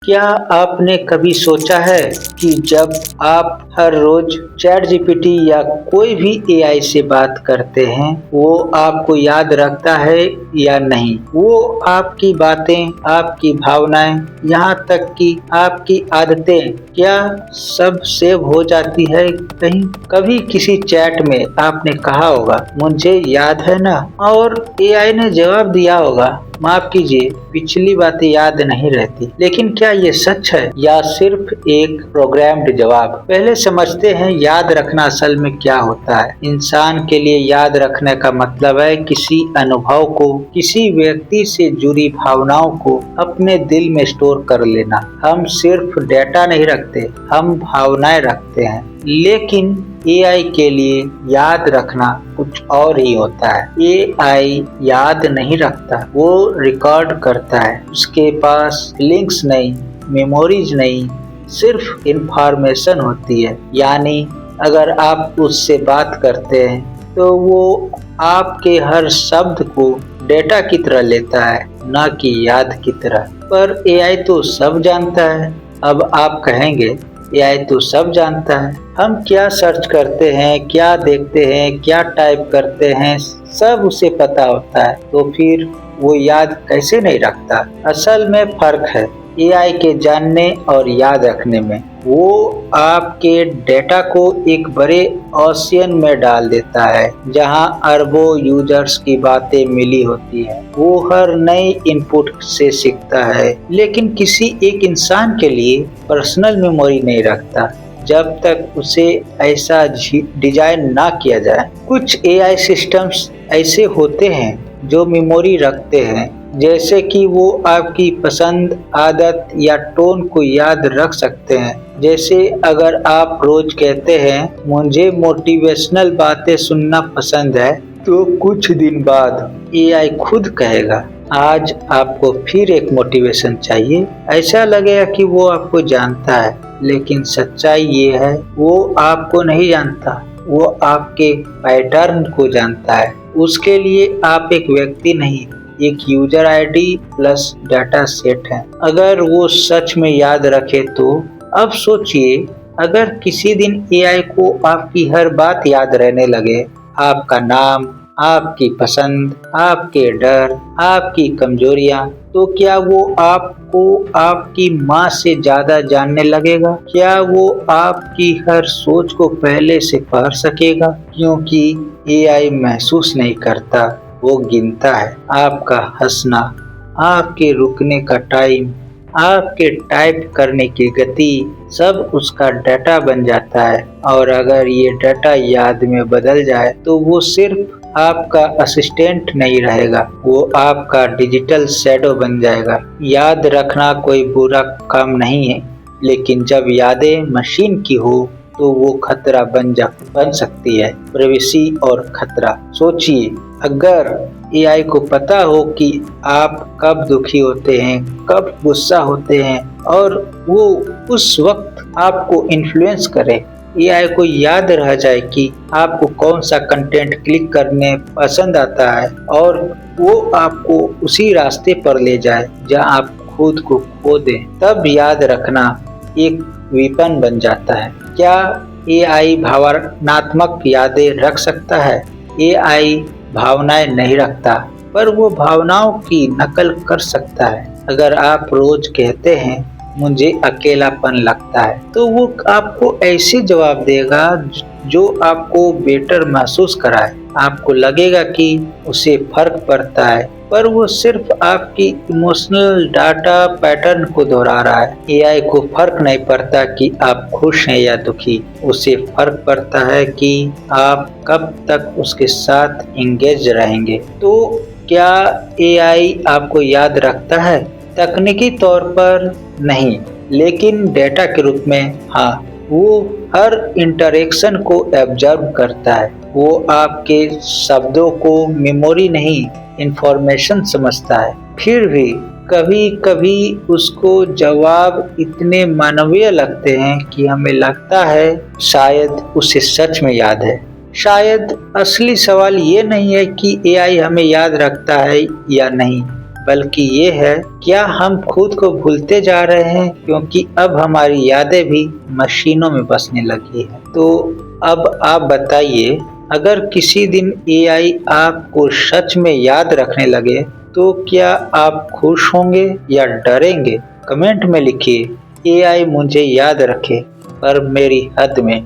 क्या आपने कभी सोचा है कि जब आप हर रोज चैट जीपीटी या कोई भी एआई से बात करते हैं, वो आपको याद रखता है या नहीं? वो आपकी बातें, आपकी भावनाएं, यहाँ तक कि आपकी आदतें क्या सब सेव हो जाती है कहीं? कभी किसी चैट में आपने कहा होगा, मुझे याद है ना, और एआई ने जवाब दिया होगा, माफ कीजिए, पिछली बातें याद नहीं रहती। लेकिन क्या ये सच है या सिर्फ एक प्रोग्राम्ड जवाब? पहले समझते हैं याद रखना असल में क्या होता है। इंसान के लिए याद रखने का मतलब है किसी अनुभव को, किसी व्यक्ति से जुड़ी भावनाओं को अपने दिल में स्टोर कर लेना। हम सिर्फ डेटा नहीं रखते, हम भावनाएं रखते हैं। लेकिन एआई के लिए याद रखना कुछ और ही होता है। एआई याद नहीं रखता, वो रिकॉर्ड करता है। उसके पास लिंक्स नहीं, मेमोरीज नहीं, सिर्फ इंफॉर्मेशन होती है। यानी अगर आप उससे बात करते हैं तो वो आपके हर शब्द को डेटा की तरह लेता है, न कि याद की तरह। पर एआई तो सब जानता है। अब आप कहेंगे एआई तो सब जानता है, हम क्या सर्च करते हैं, क्या देखते हैं, क्या टाइप करते हैं, सब उसे पता होता है, तो फिर वो याद कैसे नहीं रखता? असल में फर्क है एआई के जानने और याद रखने में। वो आपके डेटा को एक बड़े ओशियन में डाल देता है जहां अरबों यूजर्स की बातें मिली होती हैं। वो हर नए इनपुट से सीखता है, लेकिन किसी एक इंसान के लिए पर्सनल मेमोरी नहीं रखता जब तक उसे ऐसा डिजाइन ना किया जाए। कुछ एआई सिस्टम्स ऐसे होते हैं जो मेमोरी रखते हैं, जैसे कि वो आपकी पसंद, आदत या टोन को याद रख सकते हैं। जैसे अगर आप रोज कहते हैं मुझे मोटिवेशनल बातें सुनना पसंद है, तो कुछ दिन बाद एआई खुद कहेगा आज आपको फिर एक मोटिवेशन चाहिए। ऐसा लगेगा कि वो आपको जानता है, लेकिन सच्चाई ये है वो आपको नहीं जानता, वो आपके पैटर्न को जानता है। उसके लिए आप एक व्यक्ति नहीं, एक user ID plus data set है। अगर वो सच में याद रखे तो अब सोचिए, अगर किसी दिन एआई को आपकी हर बात याद रहने लगे, आपका नाम, आपकी पसंद, आपके डर, आपकी कमजोरियां, तो क्या वो आपको आपकी माँ से ज्यादा जानने लगेगा? क्या वो आपकी हर सोच को पहले से पढ़ सकेगा? क्योंकि एआई महसूस नहीं करता, वो गिनता है। आपका हंसना, आपके रुकने का टाइम, आपके टाइप करने की गति, सब उसका डाटा बन जाता है। और अगर ये डाटा याद में बदल जाए तो वो सिर्फ आपका असिस्टेंट नहीं रहेगा, वो आपका डिजिटल शैडो बन जाएगा। याद रखना कोई बुरा काम नहीं है, लेकिन जब यादें मशीन की हो तो वो खतरा बन सकती है। प्राइवेसी और खतरा। सोचिए, अगर एआई को पता हो कि आप कब दुखी होते हैं, कब गुस्सा होते हैं, और वो उस वक्त आपको इन्फ्लुएंस करे, एआई को याद रह जाए कि आपको कौन सा कंटेंट क्लिक करने पसंद आता है, और वो आपको उसी रास्ते पर ले जाए जहां आप खुद को खो दें, तब याद रखना एक विपन बन जाता है। क्या एआई भावनात्मक यादें रख सकता है? एआई भावनाएं नहीं रखता, पर वो भावनाओं की नकल कर सकता है। अगर आप रोज कहते हैं मुझे अकेलापन लगता है, तो वो आपको ऐसे जवाब देगा जो आपको बेटर महसूस कराए। आपको लगेगा कि उसे फर्क पड़ता है, पर वो सिर्फ आपकी इमोशनल डाटा पैटर्न को दोहरा रहा है। एआई को फर्क नहीं पड़ता कि आप खुश हैं या दुखी, उसे फर्क पड़ता है कि आप कब तक उसके साथ एंगेज रहेंगे। तो क्या एआई आपको याद रखता है? तकनीकी तौर पर नहीं, लेकिन डेटा के रूप में हाँ। वो हर इंटरेक्शन को ऑब्जर्व करता है। वो आपके शब्दों को मेमोरी नहीं, इंफॉर्मेशन समझता है। फिर भी कभी कभी उसको जवाब इतने मानवीय लगते हैं कि हमें लगता है शायद उसे सच में याद है। शायद असली सवाल ये नहीं है कि एआई हमें याद रखता है या नहीं, बल्कि ये है क्या हम खुद को भूलते जा रहे हैं, क्योंकि अब हमारी यादें भी मशीनों में बसने लगी है। तो अब आप बताइए, अगर किसी दिन एआई आपको सच में याद रखने लगे तो क्या आप खुश होंगे या डरेंगे? कमेंट में लिखिए, एआई मुझे याद रखे पर मेरी हद में।